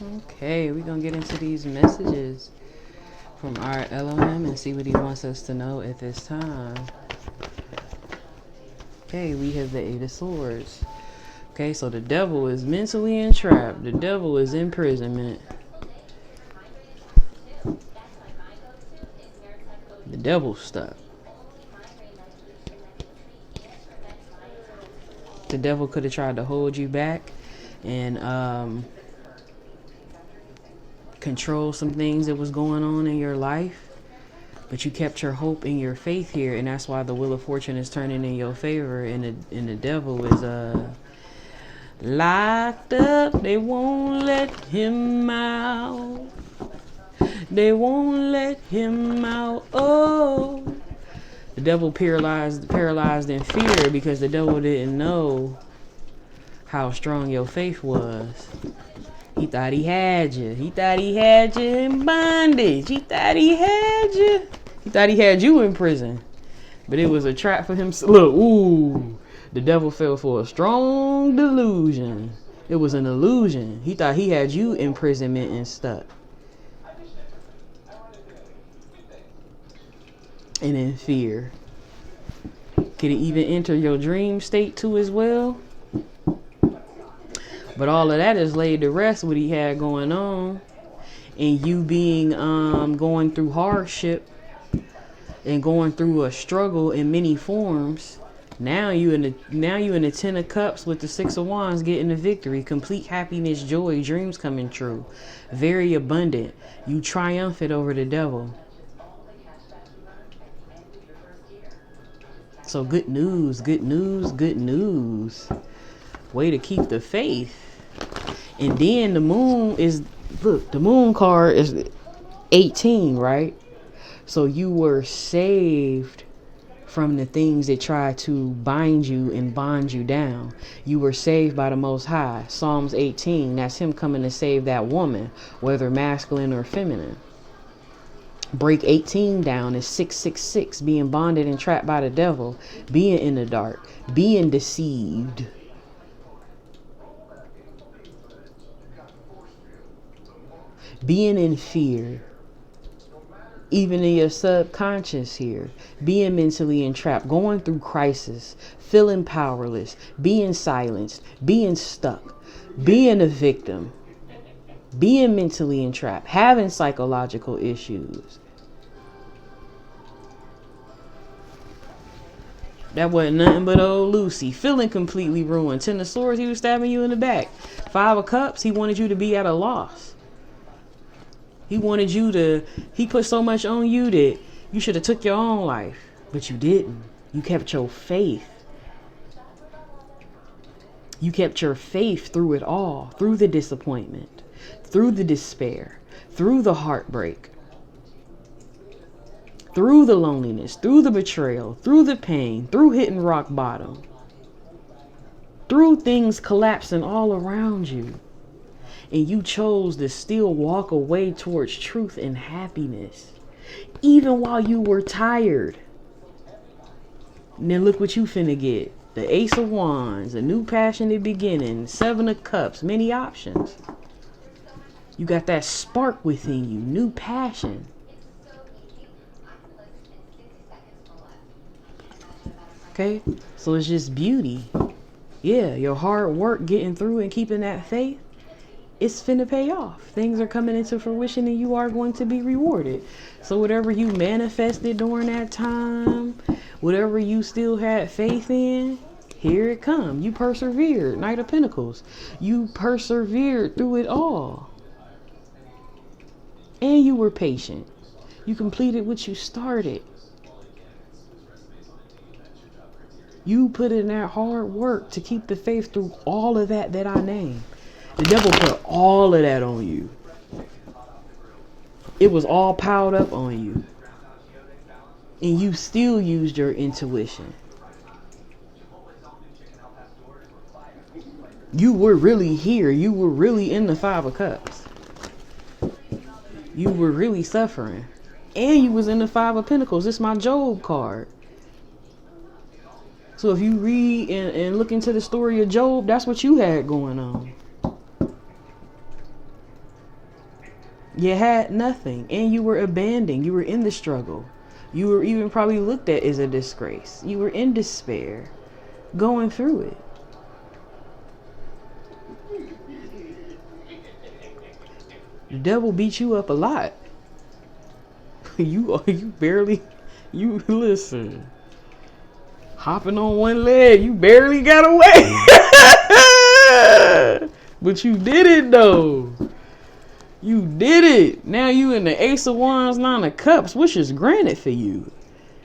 Okay, we're gonna get into these messages from our Elohim and see what he wants us to know at this time. Okay, we have the Eight of Swords. Okay, so the devil is mentally entrapped. The devil is imprisonment. The devil's stuck. The devil could have tried to hold you back and control some things that was going on in your life, but you kept your hope and your faith here, and that's why the wheel of fortune is turning in your favor, and the devil is locked up. They won't let him out. They won't let him out. Oh, the devil paralyzed in fear because the devil didn't know how strong your faith was. He thought he had you. He thought he had you in bondage. He thought he had you. He thought he had you in prison. But it was a trap for him. Look, ooh, the devil fell for a strong delusion. It was an illusion. He thought he had you in imprisonment and stuck. And in fear. Could it even enter your dream state too as well? But all of that is laid to rest what he had going on. And you being going through hardship and going through a struggle in many forms. Now you in the Ten of Cups with the Six of Wands getting the victory. Complete happiness, joy, dreams coming true. Very abundant. You triumphant over the devil. So good news, good news, good news. Way to keep the faith. And then the moon is, look, the moon card is 18, right? So you were saved from the things that try to bind you and bond you down. You were saved by the Most High. Psalms 18, that's him coming to save that woman, whether masculine or feminine. Break 18 down is 666, being bonded and trapped by the devil, being in the dark, being deceived. Being in fear, even in your subconscious here, being mentally entrapped, going through crisis, feeling powerless, being silenced, being stuck, being a victim, being mentally entrapped, having psychological issues. That wasn't nothing but old Lucy, feeling completely ruined. Ten of Swords, he was stabbing you in the back. Five of Cups, he wanted you to be at a loss. He put so much on you that you should have took your own life, but you didn't. You kept your faith. You kept your faith through it all, through the disappointment, through the despair, through the heartbreak, through the loneliness, through the betrayal, through the pain, through hitting rock bottom, through things collapsing all around you. And you chose to still walk away towards truth and happiness, even while you were tired. And then look what you finna get. The Ace of Wands, a new passionate beginning, Seven of Cups, many options. You got that spark within you, new passion. Okay, so it's just beauty. Yeah, your hard work getting through and keeping that faith, it's finna pay off. Things are coming into fruition and you are going to be rewarded. So whatever you manifested during that time, whatever you still had faith in, here it come. You persevered. Knight of Pentacles. You persevered through it all. And you were patient. You completed what you started. You put in that hard work to keep the faith through all of that I named. The devil put all of that on you. It was all piled up on you. And you still used your intuition. You were really here. You were really in the Five of Cups. You were really suffering. And you was in the Five of Pentacles. It's my Job card. So if you read and look into the story of Job, that's what you had going on. You had nothing, and you were abandoned. You were in the struggle. You were even probably looked at as a disgrace. You were in despair, going through it. The devil beat you up a lot. You barely, you listen. Hopping on one leg, you barely got away. But you did it though. You did it. Now you in the Ace of Wands, Nine of Cups, which is granted for you.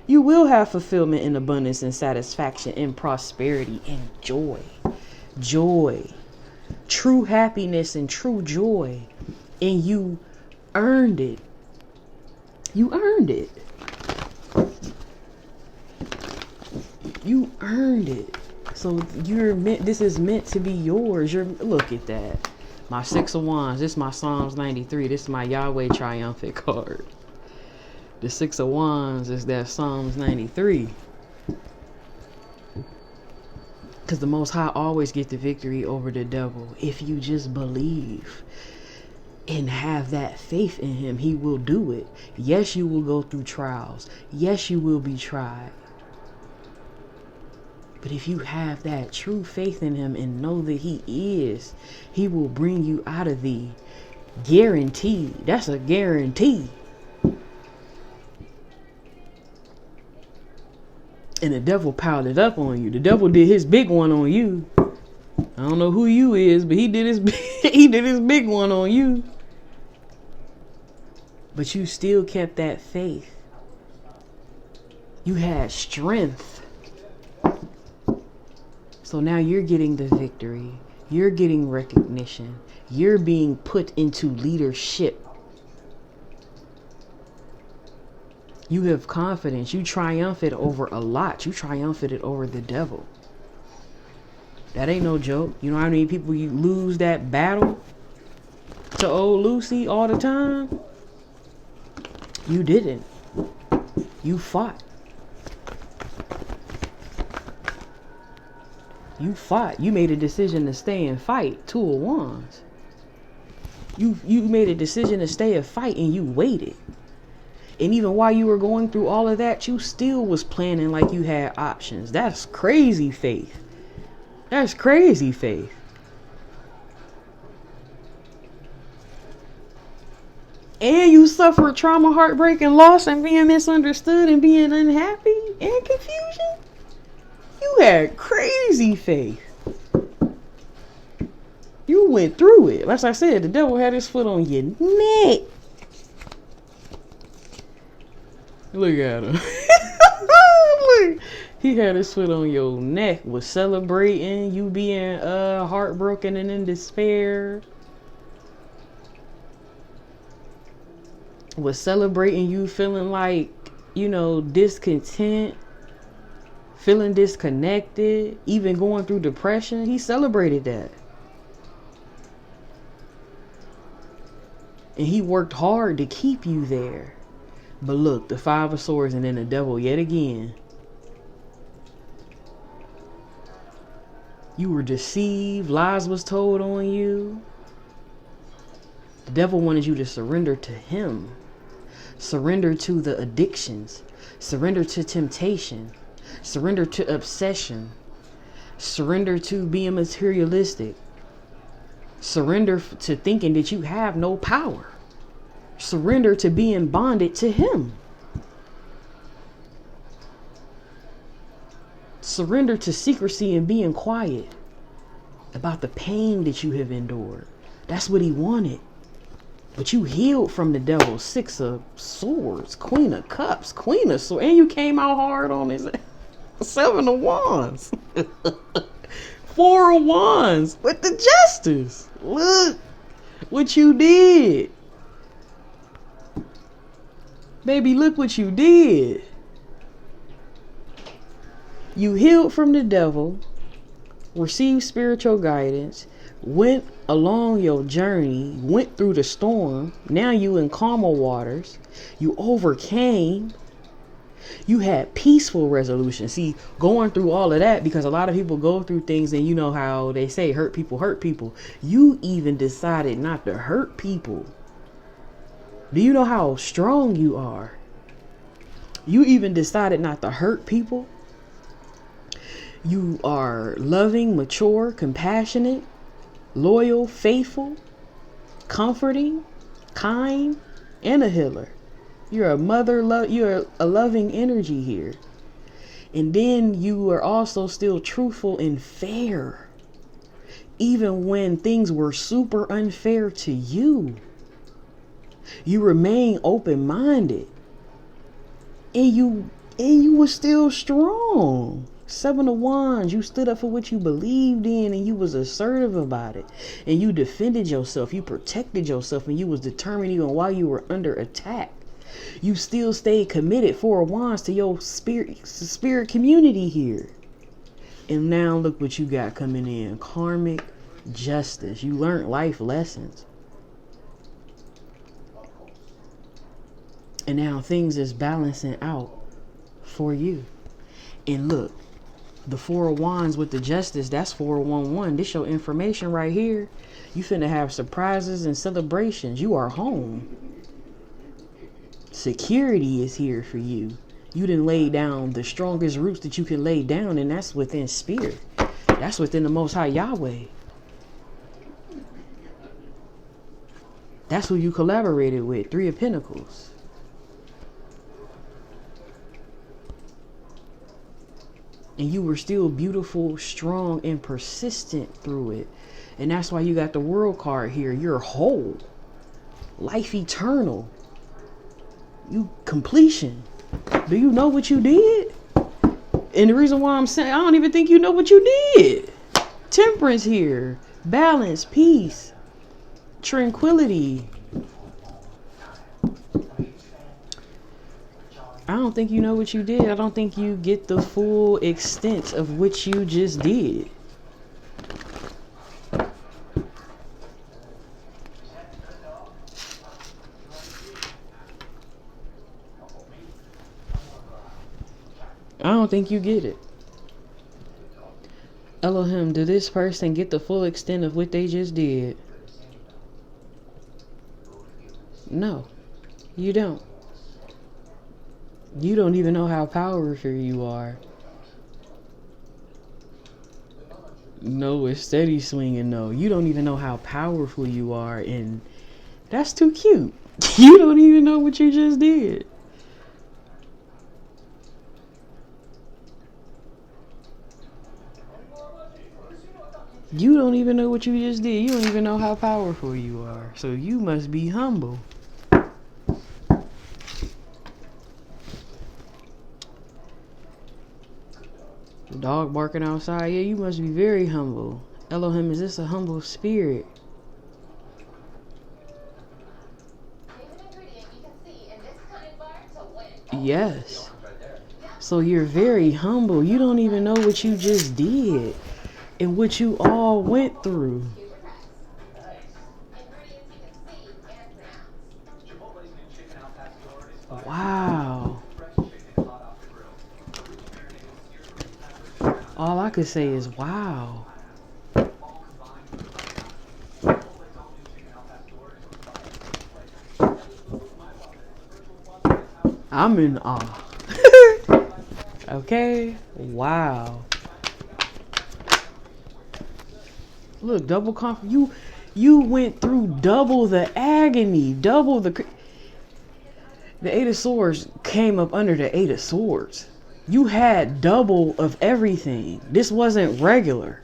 You will have fulfillment and abundance and satisfaction and prosperity and joy. Joy. True happiness and true joy. And you earned it. You earned it. You earned it. So you're meant, this is meant to be yours. Look at that. My Six of Wands. This is my Psalms 93. This is my Yahweh triumphant card. The Six of Wands is that Psalms 93. Because the Most High always get the victory over the devil. If you just believe and have that faith in him, he will do it. Yes, you will go through trials. Yes, you will be tried. But if you have that true faith in him and know that he is, he will bring you out of the guarantee. That's a guarantee. And the devil piled it up on you. The devil did his big one on you. I don't know who you is, but he did his big one on you. But you still kept that faith. You had strength. So now you're getting the victory. You're getting recognition. You're being put into leadership. You have confidence. You triumphed over a lot. You triumphed over the devil. That ain't no joke. You know how many people you lose that battle to old Lucy all the time? You didn't. You fought. You fought. You made a decision to stay and fight. Two of Wands. You made a decision to stay and fight, and you waited. And even while you were going through all of that, you still was planning like you had options. That's crazy faith. That's crazy faith. And you suffered trauma, heartbreak, and loss, and being misunderstood, and being unhappy, and confusion. You had crazy faith. You went through it. Like I said, the devil had his foot on your neck. Look at him. Look. He had his foot on your neck, was celebrating you being heartbroken and in despair. Was celebrating you feeling like, you know, discontent, feeling disconnected, even going through depression. He celebrated that. And he worked hard to keep you there. But look, the Five of Swords and then the devil yet again. You were deceived. Lies was told on you. The devil wanted you to surrender to him. Surrender to the addictions. Surrender to temptation. Surrender to obsession. Surrender to being materialistic. Surrender to thinking that you have no power. Surrender to being bonded to him. Surrender to secrecy and being quiet about the pain that you have endured. That's what he wanted. But you healed from the devil. Six of Swords, Queen of Cups, Queen of Swords. And you came out hard on his Seven of Wands. Four of Wands with the Justice. Look what you did. Baby, look what you did. You healed from the devil, received spiritual guidance, went along your journey, went through the storm. Now you in calmer waters. You overcame. You had peaceful resolution. See, going through all of that, because a lot of people go through things and you know how they say hurt people hurt people. You even decided not to hurt people. Do you know how strong you are? You even decided not to hurt people. You are loving, mature, compassionate, loyal, faithful, comforting, kind, and a healer. You're a mother, you're a loving energy here. And then you are also still truthful and fair. Even when things were super unfair to you. You remain open-minded. And you were still strong. 7 of Wands, you stood up for what you believed in, and you was assertive about it. And you defended yourself, you protected yourself, and you was determined even while you were under attack. You still stayed committed, 4 of Wands, to your spirit community here. And now look what you got coming in. Karmic justice. You learned life lessons. And now things is balancing out for you. And look, the 4 of Wands with the justice, that's 411. This your information right here. You finna have surprises and celebrations. You are home. Security is here for you. You done laid down the strongest roots that you can lay down, and that's within spirit. That's within the Most High Yahweh. That's who you collaborated with. 3 of Pentacles. And you were still beautiful, strong, and persistent through it. And that's why you got the World card here. You're whole. Life eternal. You completion. Do you know what you did? And the reason why I'm saying, I don't even think you know what you did. Temperance here. Balance, peace, tranquility. I don't think you know what you did. I don't think you get the full extent of what you just did. I don't think you get it. Elohim, did this person get the full extent of what they just did? No, you don't. You don't even know how powerful you are. No, it's steady swinging, no. You don't even know how powerful you are, and that's too cute. You don't even know what you just did. You don't even know what you just did. You don't even know how powerful you are. So you must be humble. Dog barking outside. Yeah, you must be very humble. Elohim, is this a humble spirit? Yes. So you're very humble. You don't even know what you just did and what you all went through. Wow. All I could say is wow. I'm in awe. Okay? Wow. Look, double you went through double the agony, double the 8 of Swords came up under the 8 of Swords. You had double of everything. This wasn't regular.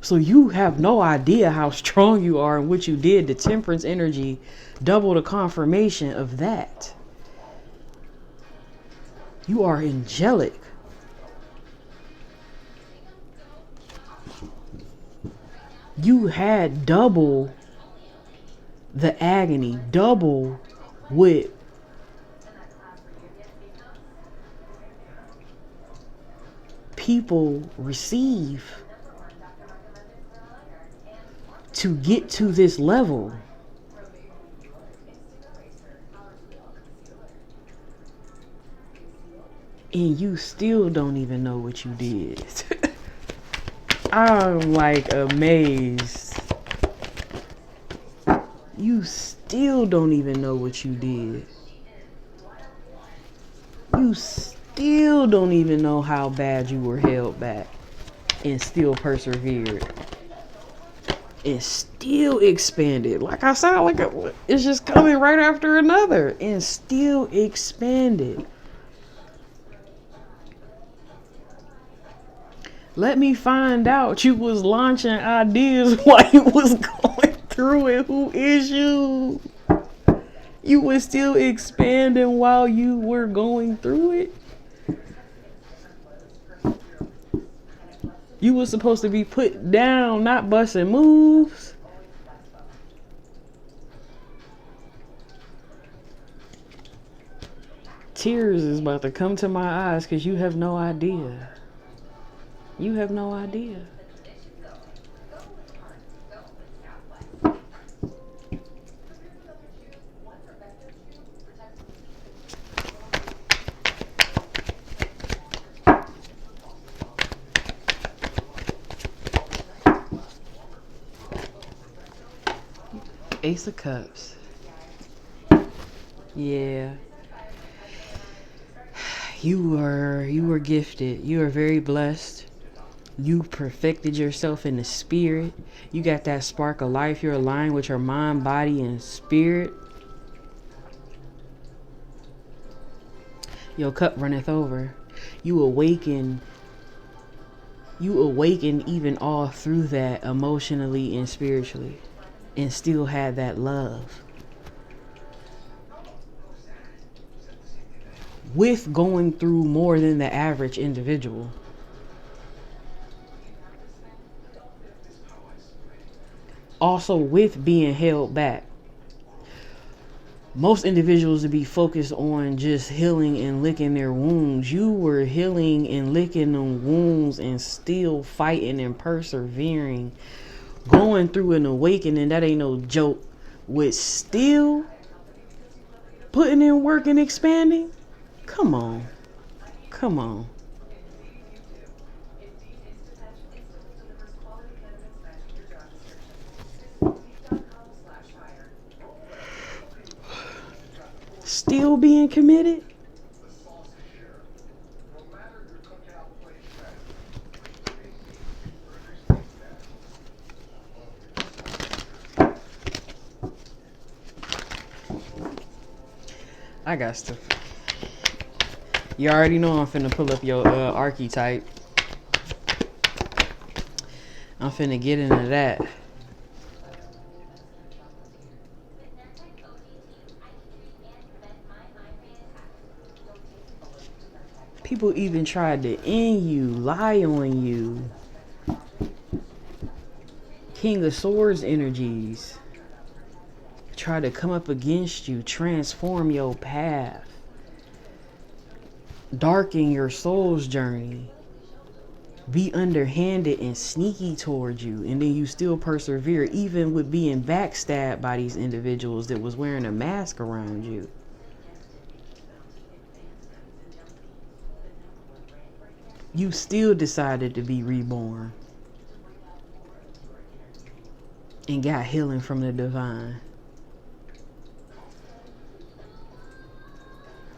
So you have no idea how strong you are and what you did. The temperance energy, double the confirmation of that. You are angelic. You had double the agony, double what people receive to get to this level. And you still don't even know what you did. I'm like amazed. You still don't even know what you did. You still don't even know how bad you were held back and still persevered and still expanded. Like I said, it's just coming right after another and still expanded. Let me find out you was launching ideas while you was going through it. Who is you? You was still expanding while you were going through it. You was supposed to be put down, not busting moves. Tears is about to come to my eyes because you have no idea. You have no idea. Ace of Cups. Yeah. You were gifted. You are very blessed. You perfected yourself in the spirit. You got that spark of life. You're aligned with your mind, body, and spirit. Your cup runneth over. You awaken even all through that emotionally and spiritually, and still had that love. With going through more than the average individual. Also with being held back. Most individuals would be focused on just healing and licking their wounds. You were healing and licking them wounds and still fighting and persevering. Going through an awakening, that ain't no joke. With still putting in work and expanding. Come on. Come on. Still being committed? I got stuff. You already know I'm finna pull up your archetype. I'm finna get into that. People even tried to end you, lie on you. King of Swords energies. Try to come up against you, transform your path. Darken your soul's journey. Be underhanded and sneaky towards you, and then you still persevere, even with being backstabbed by these individuals that was wearing a mask around you. You still decided to be reborn and got healing from the divine.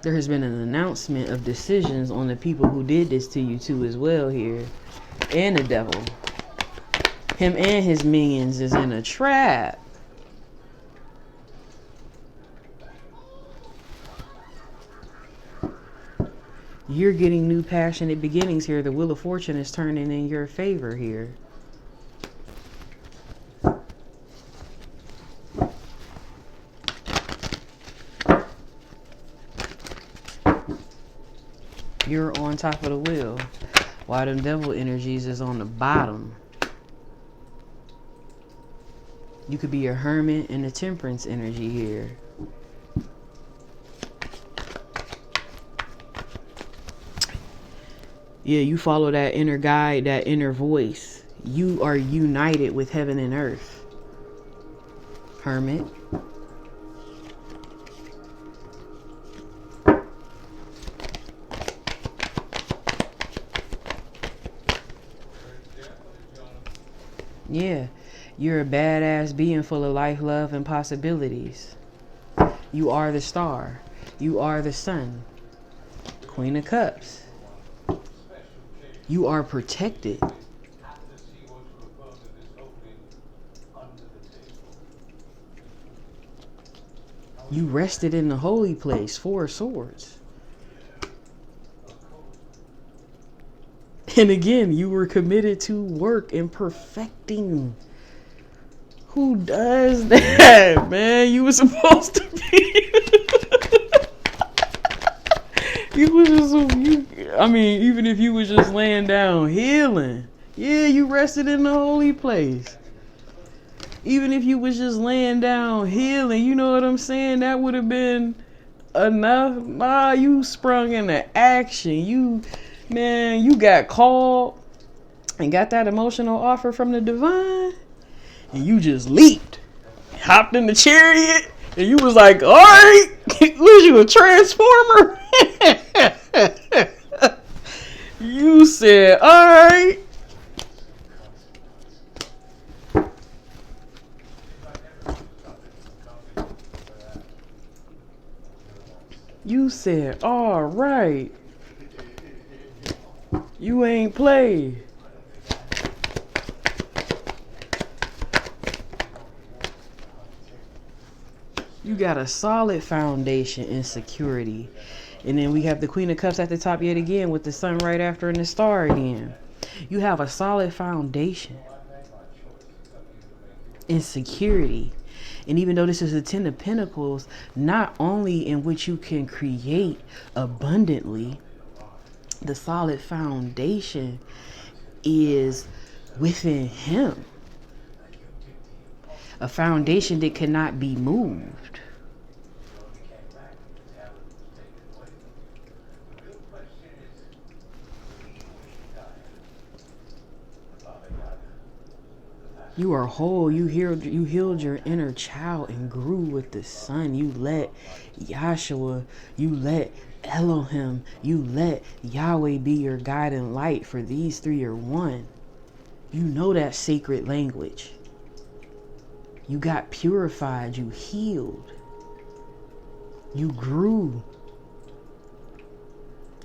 There has been an announcement of decisions on the people who did this to you too as well here. And the devil. Him and his minions is in a trap. You're getting new passionate beginnings here. The Wheel of Fortune is turning in your favor here. You're on top of the wheel, while them devil energies is on the bottom. You could be a hermit and a temperance energy here. Yeah, you follow that inner guide, that inner voice. You are united with heaven and earth. Hermit. Yeah, You're a badass being full of life, love, and possibilities. You are the star. You are the sun. Queen of Cups. You are protected. You rested in the holy place. 4 swords. And again, you were committed to work and perfecting. Who does that, man? You were supposed to be. I mean, even if you was just laying down healing, yeah, you rested in the holy place. Even if you was just laying down healing, you know what I'm saying? That would have been enough. Nah, you sprung into action. You got called and got that emotional offer from the divine, and you just leaped, hopped in the chariot, and you was like, all right, was you a transformer? You said, all right. You said, all right. You ain't played. You got a solid foundation in security. And then we have the Queen of Cups at the top yet again with the sun right after and the star again. You have a solid foundation in security. And even though this is the 10 of Pentacles, not only in which you can create abundantly, the solid foundation is within him. A foundation that cannot be moved. You are whole. You healed your inner child and grew with the sun. You let Yahshua, you let Elohim, you let Yahweh be your guiding light, for these three are one. You know that sacred language. You got purified. You healed. You grew.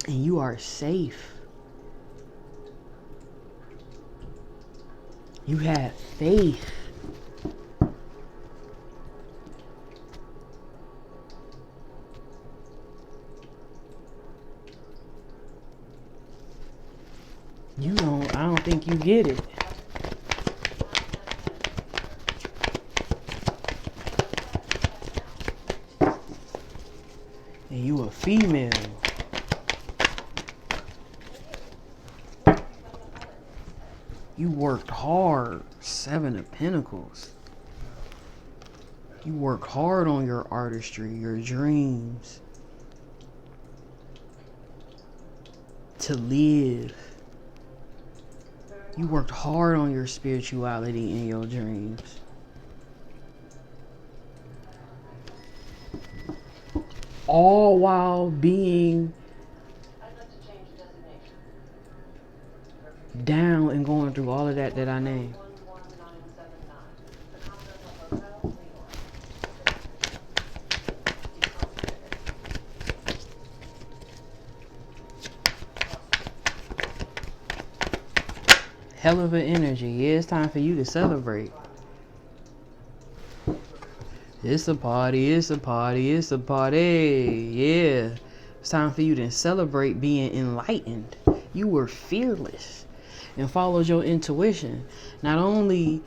And you are safe. You had faith. I don't think you get it. And you a female. You worked hard. 7 of Pentacles. You worked hard on your artistry, your dreams. To live. You worked hard on your spirituality and your dreams. All while being down and going through all of that I named. Hell of an energy. Yeah, it's time for you to celebrate. It's a party, it's a party, it's a party. Yeah. It's time for you to celebrate being enlightened. You were fearless and followed your intuition. Not only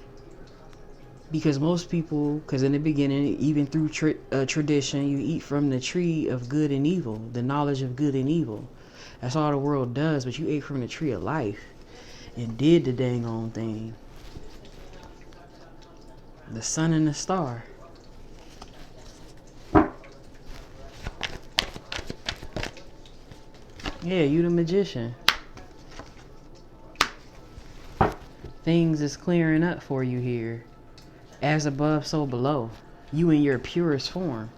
because most people, because in the beginning, even through tradition, you eat from the tree of good and evil, the knowledge of good and evil. That's all the world does, but you ate from the tree of life and did the dang on thing. The sun and the star. Yeah, you the magician. Things is clearing up for you here. As above, so below. You in your purest form.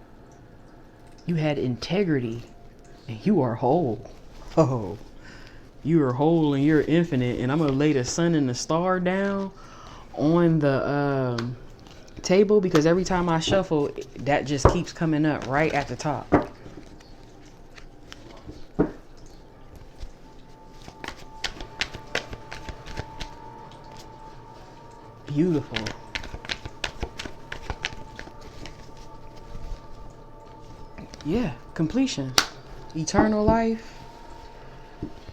You had integrity. And you are whole. Oh. You are whole and you're infinite. And I'm going to lay the sun and the star down on the table, because every time I shuffle, that just keeps coming up right at the top. Beautiful. Yeah, completion. Eternal life.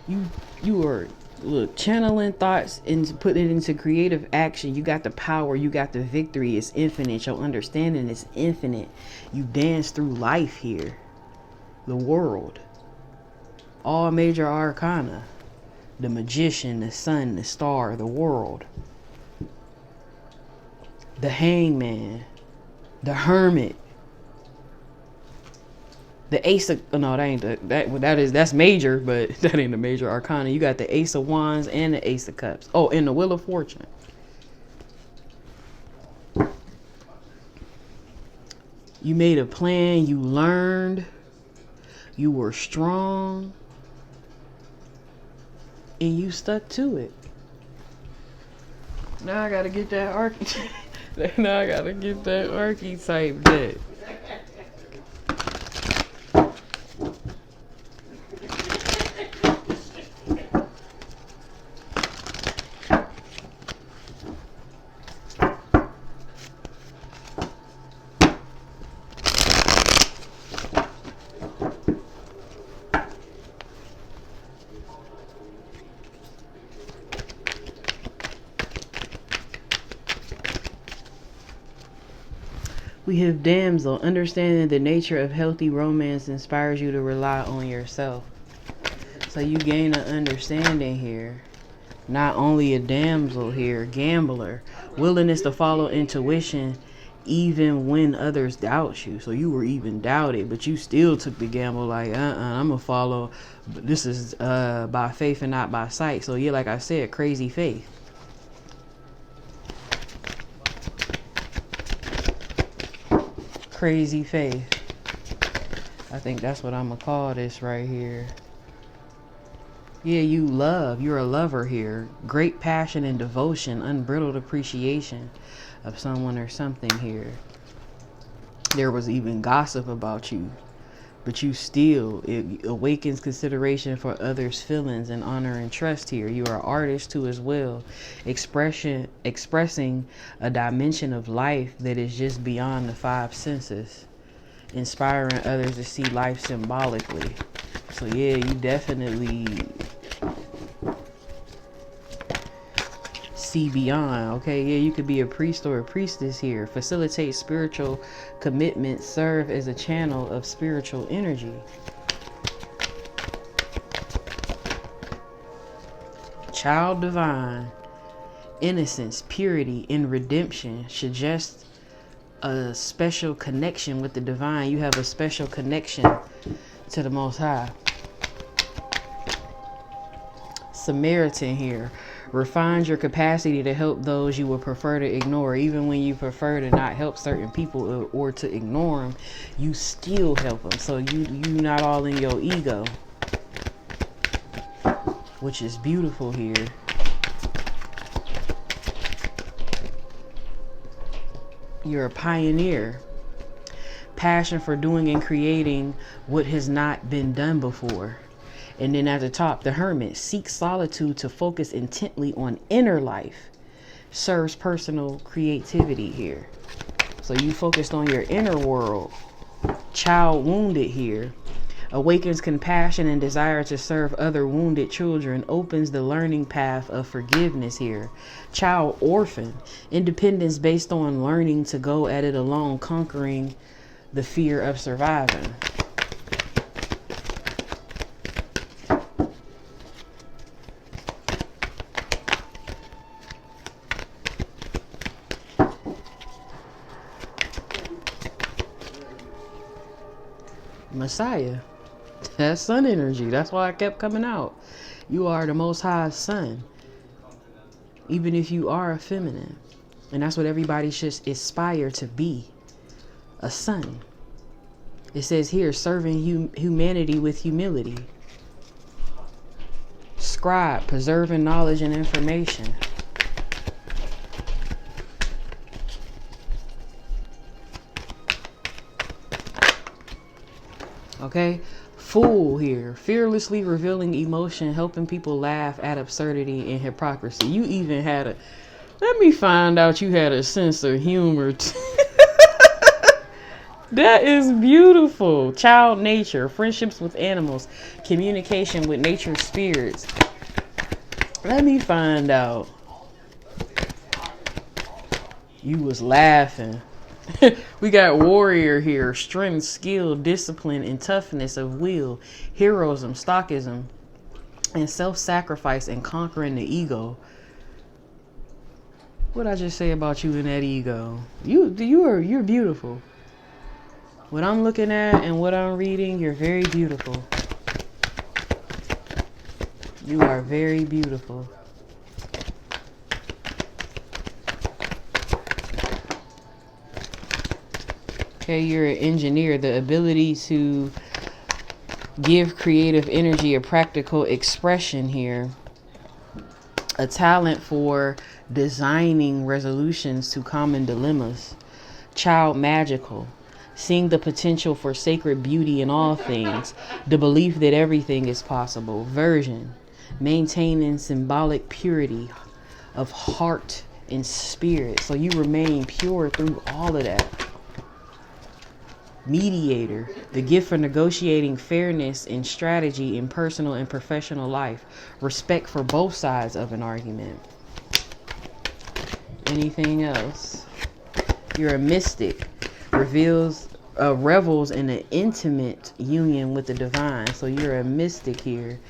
You are, look, channeling thoughts and putting it into creative action. You got the power, you got the victory. It's infinite. Your understanding is infinite. You dance through life here. The world. All major arcana. The magician, the sun, the star, the world. The hangman. The hermit. The ace of, no, that ain't that's major, but that ain't the major arcana. You got the ace of wands and the ace of cups. Oh, and the wheel of fortune. You made a plan, you learned, you were strong, and you stuck to it. Now I gotta get that archetype. Now I gotta get that archetype deck. We have damsel. Understanding the nature of healthy romance inspires you to rely on yourself. So you gain an understanding here. Not only a damsel here, gambler. Willingness to follow intuition even when others doubt you. So you were even doubted, but you still took the gamble like, I'm going to follow. But this is by faith and not by sight. So yeah, like I said, crazy faith. Crazy faith. I think that's what I'm gonna call this right here. Yeah, you love. You're a lover here. Great passion and devotion, unbridled appreciation of someone or something here. There was even gossip about you, but you still, it awakens consideration for others' feelings and honor and trust here. You are an artist too as well. Expressing a dimension of life that is just beyond the five senses. Inspiring others to see life symbolically. So yeah, you definitely see beyond. Okay, yeah, you could be a priest or a priestess here. Facilitate spiritual commitment. Serve as a channel of spiritual energy. Child divine. Innocence, purity, and redemption suggest a special connection with the divine. You have a special connection to the Most High. Samaritan here. Refines your capacity to help those you would prefer to ignore. Even when you prefer to not help certain people or to ignore them, you still help them. So you not all in your ego, which is beautiful here. You're a pioneer. Passion for doing and creating what has not been done before. And then at the top, the hermit seeks solitude to focus intently on inner life. Serves personal creativity here. So you focused on your inner world. Child wounded here. Awakens compassion and desire to serve other wounded children. Opens the learning path of forgiveness here. Child orphan. Independence based on learning to go at it alone. Conquering the fear of surviving. Messiah. That's sun energy. That's why I kept coming out. You are the Most High's son. Even if you are a feminine. And that's what everybody should aspire to be. A son. It says here, serving humanity with humility. Scribe, preserving knowledge and information. Okay? Fool here. Fearlessly revealing emotion, helping people laugh at absurdity and hypocrisy. You even had a... Let me find out you had a sense of humor. That is beautiful. Child nature. Friendships with animals. Communication with nature's spirits. Let me find out. You was laughing. We got warrior here. Strength, skill, discipline, and toughness of will. Heroism, stoicism, and self-sacrifice and conquering the ego. What I just say about you and that ego? You're beautiful. What I'm looking at and what I'm reading, you're very beautiful. You are very beautiful. Okay, you're an engineer. The ability to give creative energy a practical expression here. A talent for designing resolutions to common dilemmas. Child magical. Seeing the potential for sacred beauty in all things. The belief that everything is possible. Virgin. Maintaining symbolic purity of heart and spirit. So you remain pure through all of that. Mediator, the gift for negotiating fairness and strategy in personal and professional life. Respect for both sides of an argument. Anything else? You're a mystic. Revels in an intimate union with the divine. So you're a mystic here.